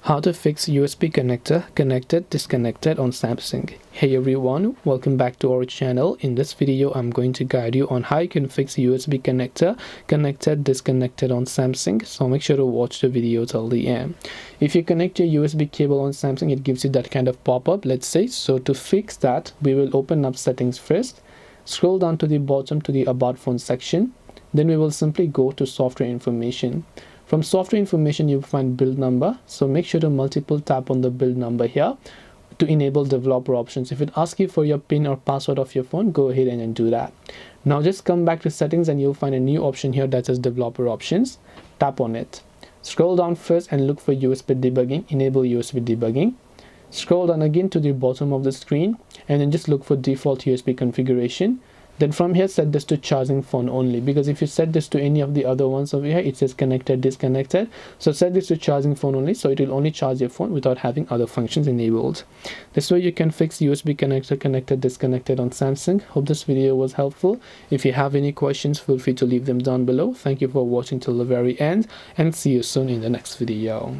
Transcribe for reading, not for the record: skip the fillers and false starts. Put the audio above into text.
How to fix USB connector connected disconnected on Samsung. Hey everyone, welcome back to our channel. In this video I'm going to guide you on how you can fix USB connector connected disconnected on Samsung, so make sure to watch the video till the end. If you connect your USB cable on Samsung, it gives you that kind of pop-up, let's say. So to fix that, we will open up settings first, scroll down to the bottom to the about phone section, then we will simply go to software information. From software information, you'll find build number. So make sure to multiple tap on the build number here to enable developer options. If it asks you for your PIN or password of your phone, go ahead and do that. Now just come back to settings and you'll find a new option here that says developer options. Tap on it. Scroll down first and look for USB debugging. Enable USB debugging. Scroll down again to the bottom of the screen and then just look for default USB configuration. Then from here, set this to charging phone only, because if you set this to any of the other ones over here, it says connected, disconnected. So set this to charging phone only, so it will only charge your phone without having other functions enabled. This way you can fix USB connector connected, disconnected on Samsung. Hope this video was helpful. If you have any questions, feel free to leave them down below. Thank you for watching till the very end and see you soon in the next video.